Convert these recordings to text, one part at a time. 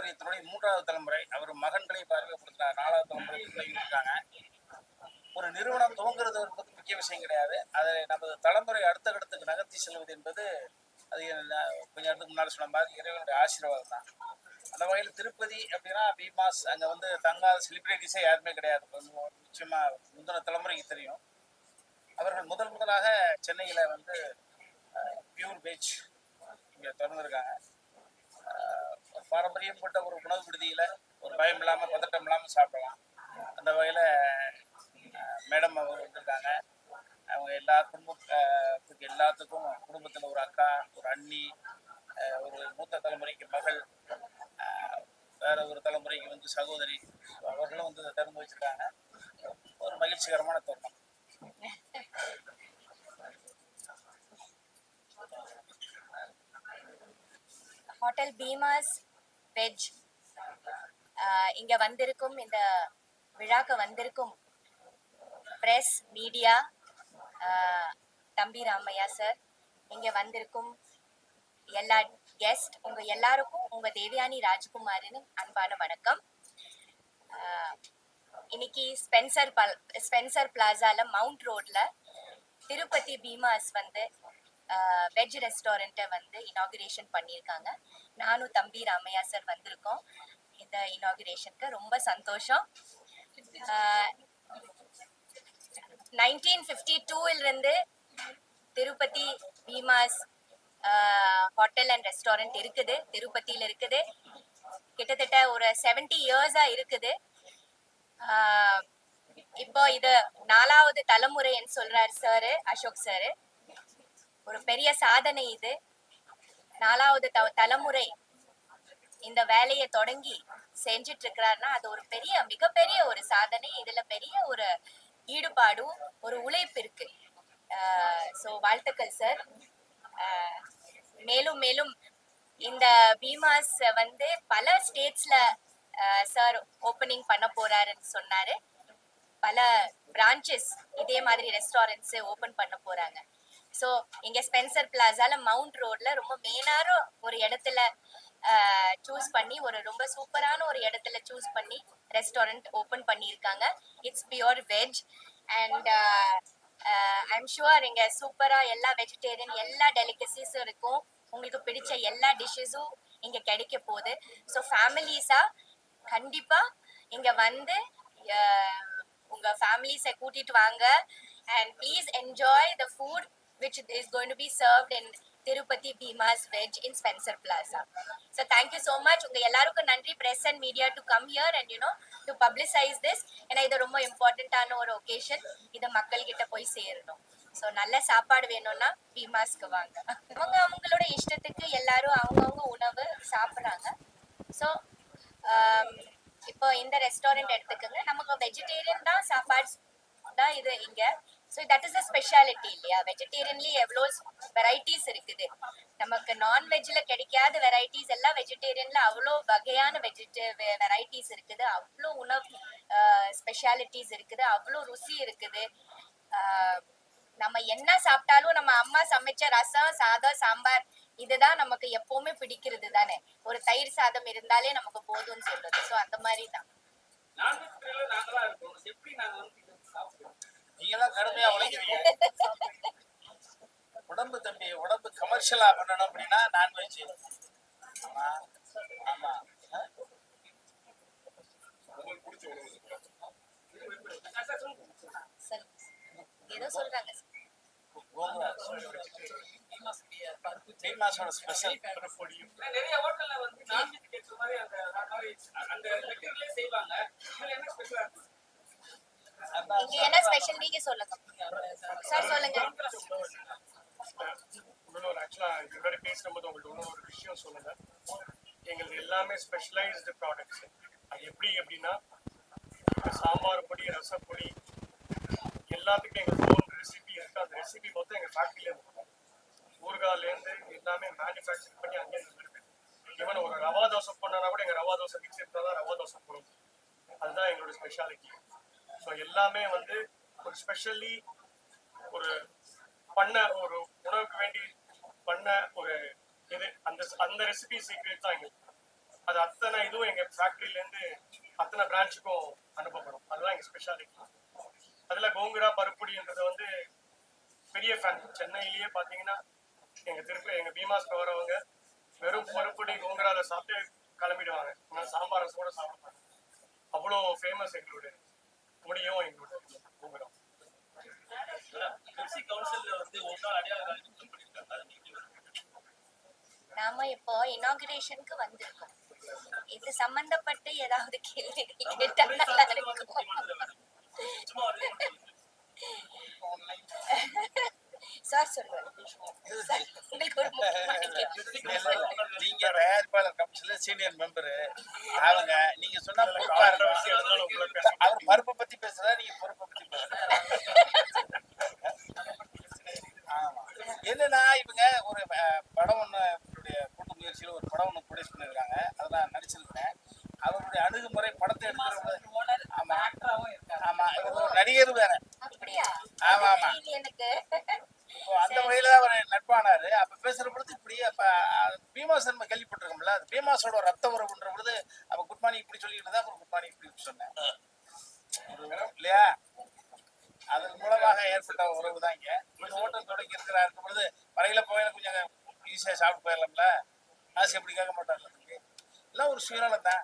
பாரம்பரியத்தினுடைய 3வது தலைமுறை. அவர் மகன்களை அறிமுகப்படுத்தினார். 4வது தலைமுறை பிள்ளைகள் இருக்காங்க. ஒரு நிறுவனம் துவங்குறது என்பது முக்கிய விஷயம் கிடையாது. அதை நமது தலைமுறை அடுத்த கட்டத்துக்கு நகர்த்தி செல்வது என்பது அது கொஞ்சம் இடத்துக்கு முன்னாடி சொன்ன மாதிரி இறைவனுடைய ஆசீர்வாதம் தான். அந்த வகையில் திருப்பதி அப்படின்னா பீமாஸ் அங்கே வந்து தங்காத செலிபிரிட்டிஸே யாருமே கிடையாது. நிச்சயமா முந்தின தலைமுறைக்கு தெரியும். அவர்கள் முதலாக சென்னையில் வந்து பியூர் வெஜ் இங்கே திறந்துருக்காங்க. பாரம்பரியம் கொண்ட ஒரு உணவு விடுதியில் ஒரு பயம் இல்லாமல் பதட்டம் இல்லாமல் சாப்பிடலாம். அந்த வகையில் மேடம் அவங்க வந்திருக்காங்க. அவங்க எல்லா எல்லாத்துக்கும் குடும்பத்தில் ஒரு அக்கா, ஒரு அண்ணி, ஒரு மூத்த தலைமுறைக்கு மகள், வேற ஒரு தலைமுறைக்கு வந்து சகோதரி, அவர்களும் வந்து திறந்து வச்சிருக்காங்க. ஒரு மகிழ்ச்சிகரமான தருணம். ஹோட்டல் பீமாஸ் வெஜ் இங்க வந்திருக்கும், இந்த விழாக்கு வந்திருக்கும் பிரஸ் மீடியா, தம்பி ராமையா சார், இங்க வந்திருக்கும் எல்லா கெஸ்ட், உங்க எல்லாருக்கும் உங்க தேவயானி ராஜ்குமாரின் அன்பான வணக்கம். இன்னைக்கு ஸ்பென்சர் பிளாசால மவுண்ட் ரோட்ல திருப்பதி பீமாஸ் வந்து வெஜ் ரெஸ்டாரண்ட்டை வந்து இனாகுரேஷன் பண்ணியிருக்காங்க. நானும் தம்பி ராமையா சார் வந்திருக்கோம் இந்த இனாகுரேஷனுக்கு. ரொம்ப சந்தோஷம். 1952 இருந்து Tirupati Bheema's hotel and restaurant இருக்குது, திருப்பதியில இருக்குது. கிட்டத்தட்ட ஒரு 70 இயர்ஸா இருக்குது. இப்போ இது 4வது தலைமுறைன்னு சொல்றாரு சாரு, அசோக் சாரு. ஒரு பெரிய சாதனை இது. 4வது தலைமுறை இந்த வேலையை தொடங்கி செஞ்சிட்டு இருக்கிறாருன்னா அது ஒரு மிகப்பெரிய ஒரு சாதனை. இதுல பெரிய ஒரு ஈடுபாடும் ஒரு உழைப்பு இருக்கு. ஸோ வாழ்த்துக்கள் சார். மேலும் மேலும் இந்த பீமாஸ் வந்து பல ஸ்டேட்ஸ்ல சார் ஓப்பனிங் பண்ண போறாருன்னு சொன்னாரு. பல பிரான்ச்சஸ் இதே மாதிரி ரெஸ்டாரண்ட்ஸ் ஓபன் பண்ண போறாங்க. ஸோ இங்க ஸ்பென்சர் பிளாசால மவுண்ட் ரோட்ல ரொம்ப மெயினான ஒரு இடத்துல சூஸ் பண்ணி, ஒரு ரொம்ப சூப்பரான ஒரு இடத்துல சூஸ் பண்ணி ரெஸ்டாரண்ட் ஓபன் பண்ணியிருக்காங்க. It's pure veg and I'm sure இங்க சூப்பரா எல்லா வெஜிடேரியன் எல்லா டெலிகசிஸும் இருக்கும். உங்களுக்கு பிடிச்ச எல்லா டிஷ்ஷஸும் இங்க கிடைக்க போகுது. ஸோ ஃபேமிலிஸா கண்டிப்பா இங்க வந்து உங்க ஃபேமிலிஸை கூட்டிட்டு வாங்க and please enjoy the food which is going to be served in Tirupati Bhima's Veg in Spencer Plaza. So thank you so much. உங்க எல்லாருக்கும் நன்றி, press and media to come here and to publicize this. ஏன்னா இது ரொம்ப இம்பார்ட்டன்டான ஒரு occasion. இதை மக்கள் கிட்ட போய் சேரணும். ஸோ நல்ல சாப்பாடு வேணும்னா பீமாஸ்க்கு வாங்க. அவங்களோட இஷ்டத்துக்கு எல்லாரும் அவங்கவுங்க உணவு சாப்பிட்றாங்க. ஸோ இப்போ இந்த ரெஸ்டாரண்ட் எடுத்துக்கோங்க, நமக்கு வெஜிடேரியன் தான் சாப்பாடு தான் இது இங்க. So that is a speciality இல்லையா? வெஜிடேரியன்லயே எவ்வளோ வெரைட்டிஸ் இருக்குது. நமக்கு நான்வெஜ்ல கிடைக்காத வெரைட்டிஸ் எல்லாம் வெஜிடேரியன்ல அவ்வளோ வகையான வெரைட்டிஸ் இருக்குது. அவ்வளோ உணவு ஸ்பெஷாலிட்டிஸ் இருக்குது, அவ்வளோ ருசி இருக்குது. நம்ம என்ன சாப்பிட்டாலும் நம்ம அம்மா சமைச்ச ரசம், சாதம், சாம்பார் இதுதான் நமக்கு எப்பவுமே பிடிக்கிறது தானே. ஒரு தயிர் சாதம் இருந்தாலே நமக்கு போதும்னு சொல்றது. ஸோ அந்த மாதிரி தான். நீங்களாம் கடுமையா உழைக்கிறீங்க. உடம்பு கமர்ஷியலா பண்ணணும் அப்படின்னா நான்வெஜ். ஆமா, ஏதோ சொல்றாங்க. பீமாஸோட ஸ்பெஷல் நிறைய ஹோட்டல்ல வந்து நான்வெஜ் கேட்குற மாதிரி அந்த லெட்டர்லயே செய்வாங்க. இதுல என்ன ஸ்பெஷலா இருக்கு? இங்க என்ன ஸ்பெஷல் நீங்க சொல்லுங்க சார், சொல்லுங்க. ஆக்சுவலா முன்னாடி பேசும்போது உங்களுக்கு ஒரு விஷயம் சொல்லுங்க. எங்களுக்கு எல்லாமே ஸ்பெஷலைஸ்டு ப்ராடக்ட்ஸ். அது எப்படின்னா சாம்பார் பொடி, ரசப்பொடி எல்லாத்துக்கும் எங்களுக்கு ஓன் ரெசிபி இருக்கு. அந்த ரெசிபி மொத்தம் எங்க ஃபேக்டரியில இருக்கு. ஊறுகாலேருந்து எல்லாமே மேனுஃபேக்சர் பண்ணி அங்கே இருக்கு. ஈவன் ஒரு ரவா தோசை போனா கூட எங்க ரவா தோசை மிக்ஸ் இருந்தால் தான் ரவா தோசை போடும். அதுதான் எங்களோட ஸ்பெஷாலிட்டி. ஸோ எல்லாமே வந்து ஒரு ஸ்பெஷலி ஒரு ஒரு உணவுக்கு வேண்டி பண்ண ஒரு இது அந்த ரெசிபி சீக்ரெட் தான் எங்களுக்கு. அது அத்தனை இதுவும் எங்க ஃபேக்டரியில இருந்து அத்தனை பிரான்ச்சுக்கும் அனுப்பப்படும். அதுதான் எங்க ஸ்பெஷாலிட்டி. அதுல கோங்குரா பருப்புடின்றது வந்து பெரிய ஃபேன். சென்னையிலேயே பாத்தீங்கன்னா எங்க பீமாஸ்க்கு வரவங்க வெறும் பருப்புடி கோங்குரால சாப்பிட்டு கிளம்பிடுவாங்க. சாம்பார் கூட சாப்பிடுவாங்க. அவ்வளோ ஃபேமஸ் எங்களுடைய முடியும் எங்களுடைய கோங்குரா. பெப்சி கவுன்சில்ல வந்து ஒரு நாள் அடையாள காலம் பண்ணிருக்காங்க. அது நீங்க நாம இப்போ இனாகுரேஷனுக்கு வந்திருக்கோம். இது சம்பந்தப்பட்டு ஏதாவது கேள்விகள் கேட்டா நல்லா இருக்கும். சும்மா ஒரு சார் சொல்லுவாரு. சார், உங்களுக்கு ஒரு முக்கியமான கேள்வி. நீங்க தயாரிப்பாளர் கமிஷன்ல சீனியர் மெம்பரு அவங்க, நீங்க சொன்னா பொறுப்பா இருக்கும். அவர் பருப்பை பத்தி பேசுறா, நீங்க பொறுப்பை பத்தி பேசுறா. ஆமா. என்னன்னா இவங்க ஒரு படம் ஒண்ணு, இவருடைய கூட்டு முயற்சியில ஒரு படம் ஒண்ணு ப்ரொடியூஸ் பண்ணிருக்காங்க. அதை நான் நடிச்சிருக்கேன். அவருடைய அணுகுமுறை படத்தை எடுக்கிற, ஆமா ஆமா, இவர் ஒரு நடிகர் வேற. அப்படியா? ஆமா ஆமா. இது எனக்கு இப்போ அந்த வகையில அவர் நட்பானாரு. அப்ப பேசுற பொழுது இப்படி அப்ப பீமாஸ் நம்ம கேள்விப்பட்டிருக்கோம்ல, அது பீமாஸோட ரத்த உறவுன்ற பொழுது அப்ப குட் மார்னிங் இப்படி சொல்லிட்டு இருந்தா அப்புறம் குட் மார்னிங் இப்படி சொன்னேன் இல்லையா? அதன் மூலமாக ஏற்பட்ட உறவு தான் இங்க. கொஞ்சம் ஓட்டம் தொடங்கி இருக்கிறா இருக்கும் பொழுது வரையில போய் கொஞ்சம் ஈஸியா சாப்பிட்டு போயிடலாம்ல, காசு எப்படி கேட்க மாட்டாங்க. எல்லாம் ஒரு சுயநலம் தான்.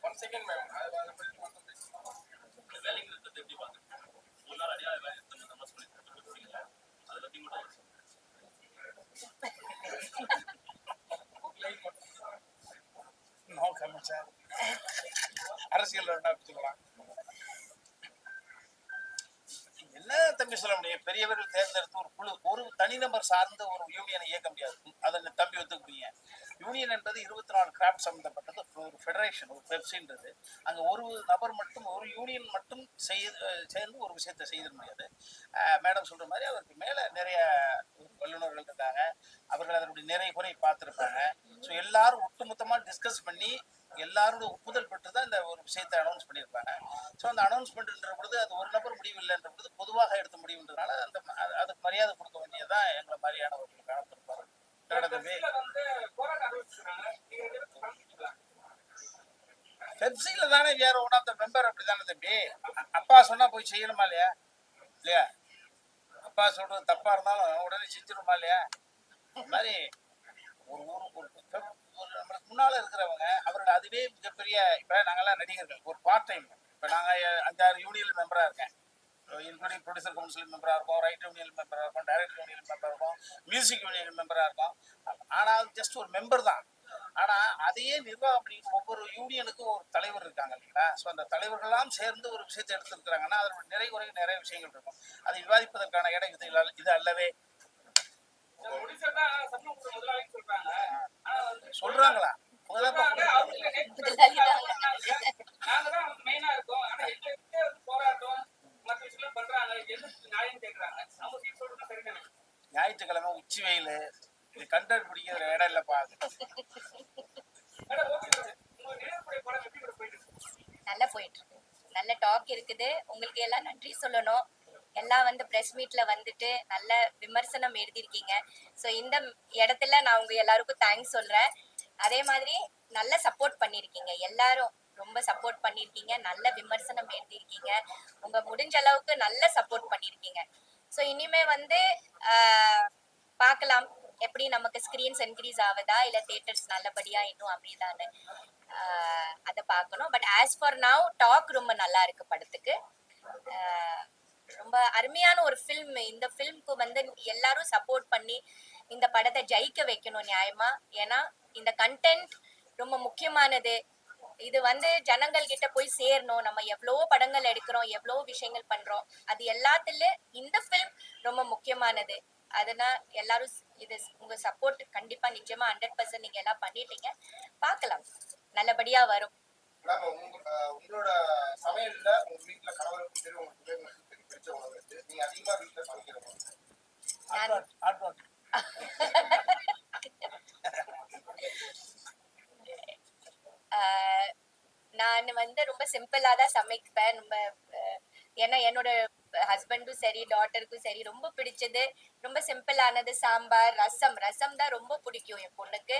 One second ma'am. வேலைக்கு இருக்கிறது எப்படி பாக்குறீங்க? ஒரு நாள் அடையாள வேலை நம்ம சொல்லிருக்கீங்க. அதை பத்தி மட்டும் நோ கமெண்ட் சார். அரசியல் வேண்டாம் வச்சுக்கலாம். என்ன தம்பி சொல்ல முடியும்? பெரியவர்கள் தேர்ந்தெடுத்து ஒரு குழு, ஒரு தனிநபர் சார்ந்த ஒரு யூனியனை இயக்க முடியாது. அதை தம்பி ஒத்துக்குவீங்க. யூனியன் என்பது 24 கிராஃப்ட் சம்பந்தப்பட்டது. ஒரு ஃபெடரேஷன், ஒரு பெப்சின்றது அங்க ஒரு நபர் மட்டும், ஒரு யூனியன் மட்டும் சேர்ந்து ஒரு விஷயத்தை செய்திட முடியாது. மேடம் சொல்ற மாதிரி அவருக்கு மேல நிறைய வல்லுநர்கள் இருக்காங்க. அவர்கள் அதனுடைய நிறைய குறை பார்த்துருப்பாங்க. ஸோ எல்லாரும் ஒட்டுமொத்தமா டிஸ்கஸ் பண்ணி எல்லாரோட ஒப்புதல் பெற்று தான் இந்த ஒரு விஷயத்தை அனௌன்ஸ் பண்ணியிருப்பாங்க. ஸோ அந்த அனௌன்ஸ்மெண்ட்ன்ற பொழுது அது ஒரு நபர் முடிவு இல்லைன்ற பொழுது பொதுவாக எடுத்த முடிவுன்றதுனால அந்த அதுக்கு மரியாதை கொடுக்க வேண்டியதான் எங்களை மாதிரியானவர்களுக்கு அனுப்பியிருப்பாரு. பெப்சில தானே வேற ஒன் ஆஃப் த மெம்பர். அப்படிதானே தம்பி? அப்பா சொன்னா போய் செய்யணுமா இல்லையா? இல்லையா? அப்பா சொல்றது தப்பா இருந்தாலும் உடனே செஞ்சிருமா இல்லையா? இந்த மாதிரி ஒரு நம்மளுக்கு முன்னால இருக்கிறவங்க அவர்கள் அதுவே மிகப்பெரிய. இப்ப நாங்கெல்லாம் நடிகர்கள், ஒரு பார்ட் டைம். இப்ப நாங்க 5-6 யூனியன் மெம்பரா இருக்கேன். இன்க்ளூடிங் ப்ரொடியூசர் கவுன்சில் மெம்பரா இருக்கும், ரைட்டர் யூனியன் மெம்பரா இருக்கும், டைரக்டர் யூனியன் மெம்பரா இருக்கும், மியூசிக் யூனியன் மெம்பரா இருக்கும். ஆனால் ஜஸ்ட் ஒரு மெம்பர் தான். ஆனா அதையே நிர்வாகம் பண்ணி ஒவ்வொரு யூனியனுக்கும் ஒரு தலைவர் இருக்காங்க இல்லைங்களா? ஸோ அந்த தலைவர்கள்லாம் சேர்ந்து ஒரு விஷயத்தை எடுத்துருக்கிறாங்கன்னா அதோட நிறைய குறை நிறைய விஷயங்கள் இருக்கும். அதை விவாதிப்பதற்கான இடம் இது அல்லவே. சொல்றாங்களா? ஞாயிற்றுக்கிழமை உச்சி வெயில், இது கண்டென்ட் பிடிக்கிற இடம் இல்லப்பா. நல்லா போயிட்டு இருக்கு. நல்ல டாக் இருக்குது. உங்களுக்கு எல்லாம் நன்றி சொல்லணும். எல்லாம் வந்து பிரஸ் மீட்ல வந்துட்டு நல்ல விமர்சனம் எழுதியிருக்கீங்க. ஸோ இந்த இடத்துல நான் உங்க எல்லாருக்கும் தேங்க்ஸ் சொல்றேன். அதே மாதிரி நல்ல சப்போர்ட் பண்ணியிருக்கீங்க. எல்லாரும் ரொம்ப சப்போர்ட் பண்ணியிருக்கீங்க. நல்ல விமர்சனம் எழுதியிருக்கீங்க. உங்க முடிஞ்ச அளவுக்கு நல்ல சப்போர்ட் பண்ணியிருக்கீங்க. ஸோ இனிமே வந்து பார்க்கலாம் எப்படி நமக்கு ஸ்கிரீன்ஸ் இன்க்ரீஸ் ஆகுதா இல்லை தியேட்டர்ஸ் நல்லபடியா இன்னும் அப்படிதான்னு அதை பார்க்கணும். But as for now talk ரொம்ப நல்லா இருக்கு படத்துக்கு. ரொம்ப அருமையான ஒரு ஃபில்ம். இந்த ஃபில்ம்க்கு வந்து எல்லாரும் சப்போர்ட் பண்ணி இந்த படத்தை ஜெயிக்க வைக்கணும் நியாயமா. ஏன்னா இந்த கண்டென்ட் ரொம்ப முக்கியமானது. இது வந்து ஜனங்கள் கிட்ட போய் சேரணும். நம்ம எவ்வளவோ படங்கள் எடுக்கிறோம், எவ்வளவோ விஷயங்கள் பண்றோம். அது எல்லாத்துல இந்த ஃபில்ம் ரொம்ப முக்கியமானது. அதனால் எல்லாரும் இது உங்க சப்போர்ட் கண்டிப்பா நிச்சயமா 100% நீங்க எல்லாம் பண்ணிட்டீங்க. பார்க்கலாம், நல்லபடியா வரும். உங்களோட சமையல்ல உங்க வீட்டுல கணவருக்கும் சரி உங்களுக்கு பிடிச்ச உணவு இருக்கு, நீங்க அதிகமா வீட்டுல சமைக்கிறவங்க நான் வந்து ரொம்ப சிம்பிளா தான் சமைப்பேன். ரொம்ப ஏன்னா என்னோட ஹஸ்பண்டும் சரி டாட்டருக்கும் சரி ரொம்ப பிடிச்சது ரொம்ப சிம்பிளானது சாம்பார் ரசம். ரசம் தான் ரொம்ப பிடிக்கும் என் பொண்ணுக்கு.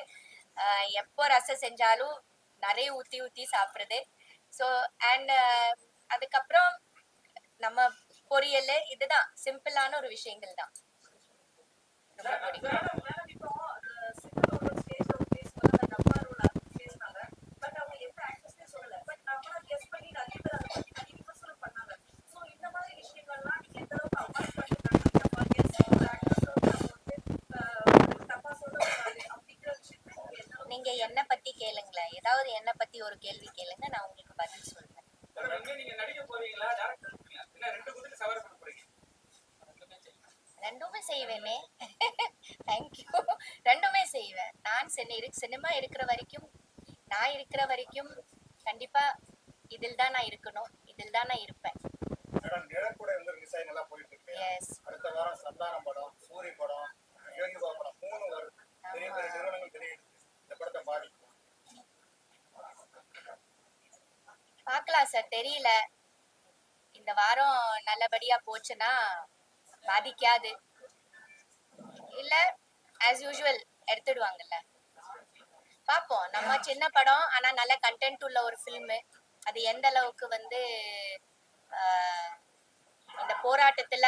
எப்போ ரசம் செஞ்சாலும் நிறைய ஊத்தி ஊத்தி சாப்பிடுறது. ஸோ அண்ட் அதுக்கப்புறம் நம்ம பொரியல் இதுதான் சிம்பிளான ஒரு விஷயங்கள் தான் ரொம்ப பிடிக்கும். மேடம் மேடம் இப்போ சினிமாவோட ஸ்டேஜ்ல ஒரு பேசும்போது அந்த டப்பா ரோல் பேசினாங்க. பட் அவங்க எந்த ஆக்டர்ஸ்னே சொல்லல. பட் நம்மள கெஸ் பண்ணி நிறைய பேர் அதை பத்தி நிறைய விமர்சனம் பண்ணாங்க. ஸோ இந்த மாதிரி விஷயங்கள்லாம் நீங்க எந்த அளவுக்கு அவாய்ட் பண்ணிருக்காங்க? நம்ம கெஸ் ஆக்டர்ஸ் வந்து நம்ம வந்து டப்பா சொல்லக்கூடாது அப்படிங்கிற விஷயத்தை நீங்க எந்த அளவுக்கு நீங்க என்ன பத்தி கேளுங்களேன், ஏதாவது என்ன பத்தி ஒரு கேள்வி கேளுங்க, நான் உங்களுக்கு பதில் சொல்றேன். மேடம் இனிமே நீங்க நடிக்க போறீங்களா டேரக்டர் இருப்பீங்களா? என்ன ரெண்டு குதிரை சவாரி பண்ண போறீங்க? ரெண்டுமே செய்வேனே. தேங்க்யூ. ரெண்டுமே செய்வேன். நான் சினிமா இருக்கிற வரைக்கும் நான் இருக்கிற வரைக்கும் கண்டிப்பா இதில் தான் நான் இருக்கணும், இதில் தான் நான் இருப்பேன். மேடம் நிழல் கூட இருந்து ரிலீஸ் ஆகி நல்லா போயிட்டு இருக்கு. எஸ். அடுத்த வாரம் சந்தானம் படம், சூரி படம், யோகி பாபு படம் 3 வருது. பெரிய பெரிய நிறுவனங்கள் தெரியுது இந்த படத்தை பாதிக்கும். பார்க்கலாம் சார், தெரியல. இந்த வாரம் நல்லபடியா போச்சுன்னா பாதிக்காது, இல்ல ஆஸ் யூஷுவல் எடுத்துடுவாங்கல்ல. பார்ப்போம். நம்ம சின்ன படம் ஆனா நல்ல கண்டென்ட் உள்ள ஒரு ஃபில்மு. அது எந்த அளவுக்கு வந்து இந்த போராட்டத்துல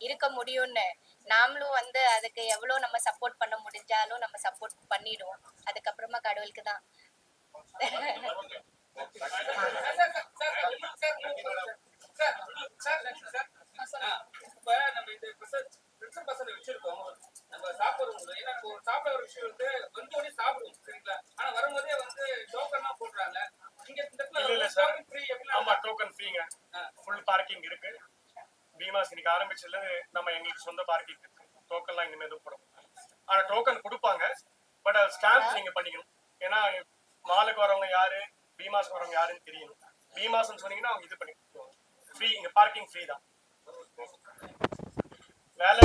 இருக்க முடியும்னு நாமளும் வந்து அதுக்கு எவ்வளவு நம்ம சப்போர்ட் பண்ண முடிஞ்சாலும் நம்ம சப்போர்ட் பண்ணிடுவோம். அதுக்கப்புறமா கடவுளுக்கு தான். இப்ப நம்ம இந்த பிரஷர் பசங்க வச்சிருக்கோம். நம்ம சாப்பிடுறோம். ஏன்னா நம்ம ஒரு சாப்பிட ஒரு விஷயம் வந்து வந்தோடனே சாப்பிடுவோம், சரிங்களா? ஆனா வரும்போதே வந்து டோக்கன்லாம் போடுறாங்க. இங்க இந்த இல்ல இல்ல இடத்துல சார், டோக்கன் ஃப்ரீ ஆமா அப்படின்னா டோக்கன் ஃப்ரீங்க. ஃபுல் பார்க்கிங் இருக்கு. பீமாஸ் இன்னைக்கு ஆரம்பிச்சதுல நம்ம எங்களுக்கு சொந்த பார்க்கிங் இருக்கு. டோக்கன்லாம் இனிமே எதுவும் போடும். ஆனா டோக்கன் கொடுப்பாங்க, பட் அது ஸ்டாம்ப் நீங்க பண்ணிக்கணும். ஏன்னா மாலுக்கு வரவங்க யாரு, பீமாஸ் வரவங்க யாருன்னு தெரியணும். பீமாஸ்ன்னு சொன்னீங்கன்னா அவங்க இது பண்ணி ஃப்ரீ. இங்க பார்க்கிங் ஃப்ரீ தான். வேலை